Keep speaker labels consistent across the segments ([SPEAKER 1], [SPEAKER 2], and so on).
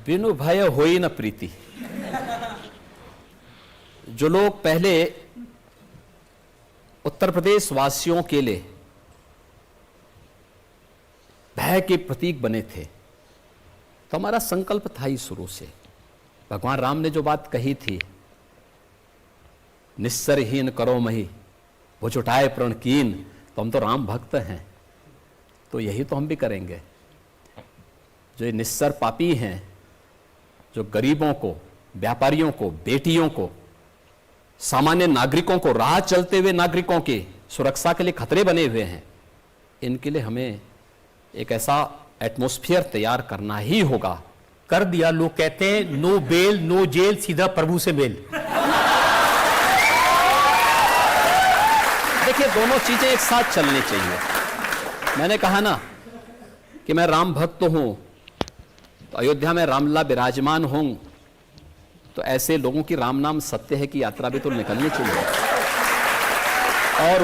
[SPEAKER 1] बिनु भय होई न प्रीति। जो लोग पहले उत्तर प्रदेश वासियों के लिए भय के प्रतीक बने थे, तो हमारा संकल्प था ही शुरू से। भगवान राम ने जो बात कही थी, निस्सरहीन करो मही भुज उठाए प्रण कीन, तो हम तो राम भक्त हैं, तो यही तो हम भी करेंगे। जो निस्सर पापी हैं, जो गरीबों को, व्यापारियों को, बेटियों को, सामान्य नागरिकों को, राह चलते हुए नागरिकों की सुरक्षा के लिए खतरे बने हुए हैं, इनके लिए हमें एक ऐसा एटमॉस्फेयर तैयार करना ही होगा।
[SPEAKER 2] कर दिया। लोग कहते हैं नो बेल नो जेल, सीधा प्रभु से मेल।
[SPEAKER 1] देखिए, दोनों चीजें एक साथ चलनी चाहिए। मैंने कहा ना कि मैं राम भक्त हूं, तो अयोध्या में रामलला विराजमान हों, तो ऐसे लोगों की राम नाम सत्य है की यात्रा भी तो निकलनी चाहिए। और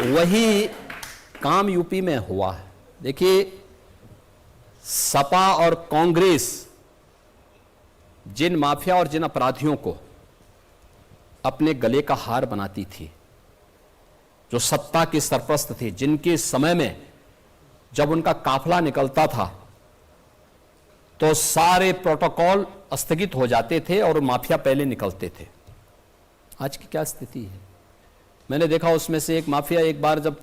[SPEAKER 1] वही काम यूपी में हुआ है। देखिए, सपा और कांग्रेस जिन माफिया और जिन अपराधियों को अपने गले का हार बनाती थी, जो सत्ता के सरपरस्त थे, जिनके समय में जब उनका काफिला निकलता था तो सारे प्रोटोकॉल स्थगित हो जाते थे और माफिया पहले निकलते थे। आज की क्या स्थिति है? मैंने देखा उसमें से एक माफिया, एक बार जब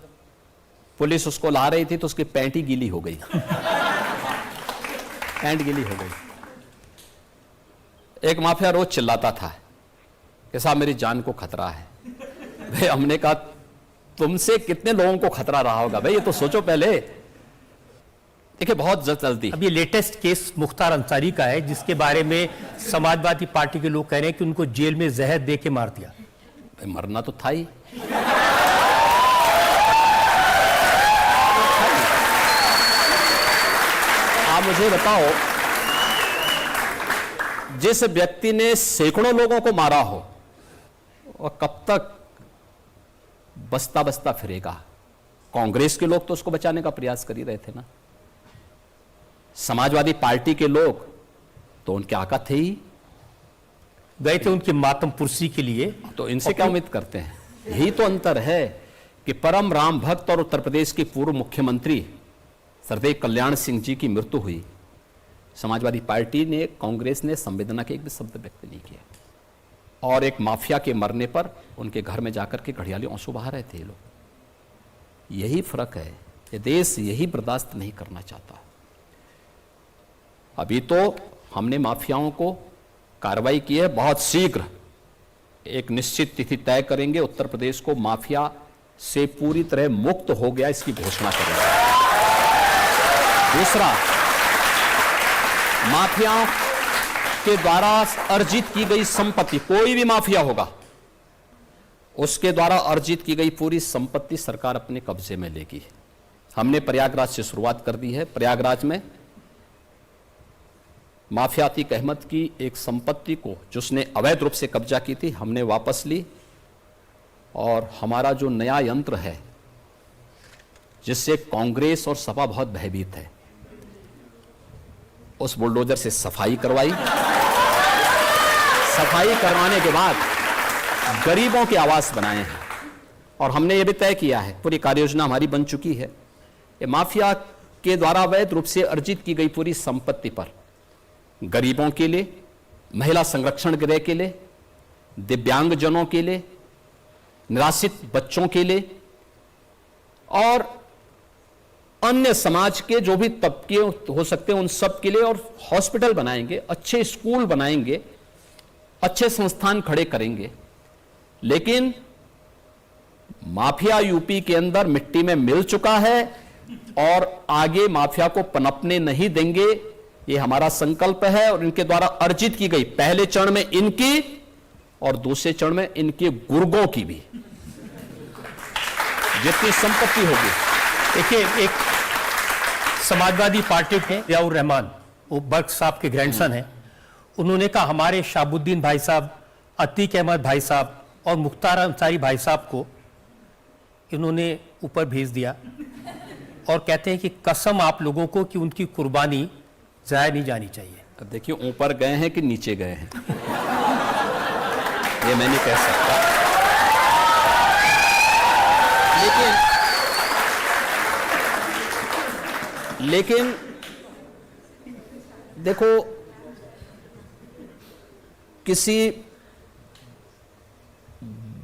[SPEAKER 1] पुलिस उसको ला रही थी तो उसकी पैंट ही गीली हो गई। पैंट गीली हो गई। एक माफिया रोज चिल्लाता था कि साहब मेरी जान को खतरा है। भाई, हमने कहा तुमसे कितने लोगों को खतरा रहा होगा भाई, ये तो सोचो पहले। देखिए, बहुत जल्दी
[SPEAKER 2] अब ये लेटेस्ट केस मुख्तार अंसारी का है, जिसके बारे में समाजवादी पार्टी के लोग कह रहे हैं कि उनको जेल में जहर दे के मार दिया।
[SPEAKER 1] भाई, मरना तो था ही। आप मुझे बताओ, जिस व्यक्ति ने सैकड़ों लोगों को मारा हो, और कब तक बसता बसता फिरेगा? कांग्रेस के लोग तो उसको बचाने का प्रयास कर ही रहे थे ना। समाजवादी पार्टी के लोग तो उनके आका थे ही,
[SPEAKER 2] गए थे उनकी मातम पुरसी के लिए।
[SPEAKER 1] तो इनसे क्या उम्मीद करते हैं? यही तो अंतर है कि परम राम भक्त और उत्तर प्रदेश के पूर्व मुख्यमंत्री सरदेव कल्याण सिंह जी की मृत्यु हुई, समाजवादी पार्टी ने, कांग्रेस ने संवेदना के एक भी शब्द व्यक्त नहीं किया। और एक माफिया के मरने पर उनके घर में जाकर के घड़ियाली आंसू बहा रहे थे ये लोग। यही फर्क है। ये देश यही बर्दाश्त नहीं करना चाहता। अभी तो हमने माफियाओं को कार्रवाई की है, बहुत शीघ्र एक निश्चित तिथि तय करेंगे, उत्तर प्रदेश को माफिया से पूरी तरह मुक्त हो गया इसकी घोषणा करेंगे। दूसरा, माफियाओं के द्वारा अर्जित की गई संपत्ति, कोई भी माफिया होगा उसके द्वारा अर्जित की गई पूरी संपत्ति सरकार अपने कब्जे में लेगी। हमने प्रयागराज से शुरुआत कर दी है। प्रयागराज में माफिया अतीक अहमद की एक संपत्ति को, जिसने अवैध रूप से कब्जा की थी, हमने वापस ली। और हमारा जो नया यंत्र है, जिससे कांग्रेस और सपा बहुत भयभीत है, उस बुलडोजर से सफाई करवाई। सफाई करवाने के बाद गरीबों के आवास बनाए हैं। और हमने ये भी तय किया है, पूरी कार्ययोजना हमारी बन चुकी है, ये माफिया के द्वारा अवैध रूप से अर्जित की गई पूरी संपत्ति पर गरीबों के लिए, महिला संरक्षण गृह के लिए, दिव्यांगजनों के लिए, निराश्रित बच्चों के लिए और अन्य समाज के जो भी तबके हो सकते हैं उन सब के लिए, और हॉस्पिटल बनाएंगे, अच्छे स्कूल बनाएंगे, अच्छे संस्थान खड़े करेंगे। लेकिन माफिया यूपी के अंदर मिट्टी में मिल चुका है और आगे माफिया को पनपने नहीं देंगे, ये हमारा संकल्प है। और इनके द्वारा अर्जित की गई, पहले चरण में इनकी और दूसरे चरण में इनके गुर्गों की भी जितनी संपत्ति होगी।
[SPEAKER 2] देखिए, एक समाजवादी पार्टी के जियाउर रहमान, वो बर्क साहब के ग्रैंडसन हैं, उन्होंने कहा हमारे शाहबुद्दीन भाई साहब, अतीक अहमद भाई साहब और मुख्तार अंसारी भाई साहब को इन्होंने ऊपर भेज दिया और कहते हैं कि कसम आप लोगों को कि उनकी कुर्बानी जाया नहीं जानी चाहिए।
[SPEAKER 1] अब देखिए ऊपर गए हैं कि नीचे गए हैं ये मैं नहीं कह सकता, लेकिन देखो किसी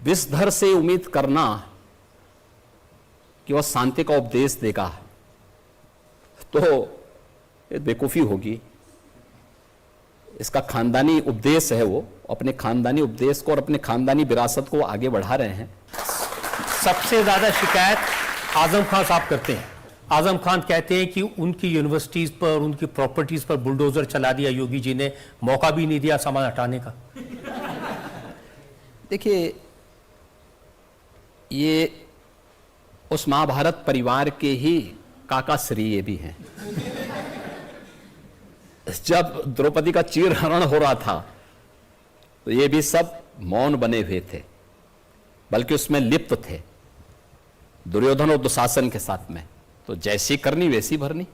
[SPEAKER 1] विषधर से उम्मीद करना कि वह शांति का उपदेश देगा तो ये बेवकूफी होगी। इसका खानदानी उपदेश है, वो अपने खानदानी उपदेश को और अपने खानदानी विरासत को आगे बढ़ा रहे हैं।
[SPEAKER 2] सबसे ज्यादा शिकायत आजम खान साहब करते हैं। आजम खान कहते हैं कि उनकी यूनिवर्सिटीज पर, उनकी प्रॉपर्टीज पर बुलडोजर चला दिया योगी जी ने, मौका भी नहीं दिया सामान हटाने का।
[SPEAKER 1] देखिए ये उस महाभारत परिवार के ही काका श्री ये भी हैं। जब द्रौपदी का चीरहरण हो रहा था तो ये भी सब मौन बने हुए थे, बल्कि उसमें लिप्त थे दुर्योधन और दुशासन के साथ में। तो जैसी करनी वैसी भरनी।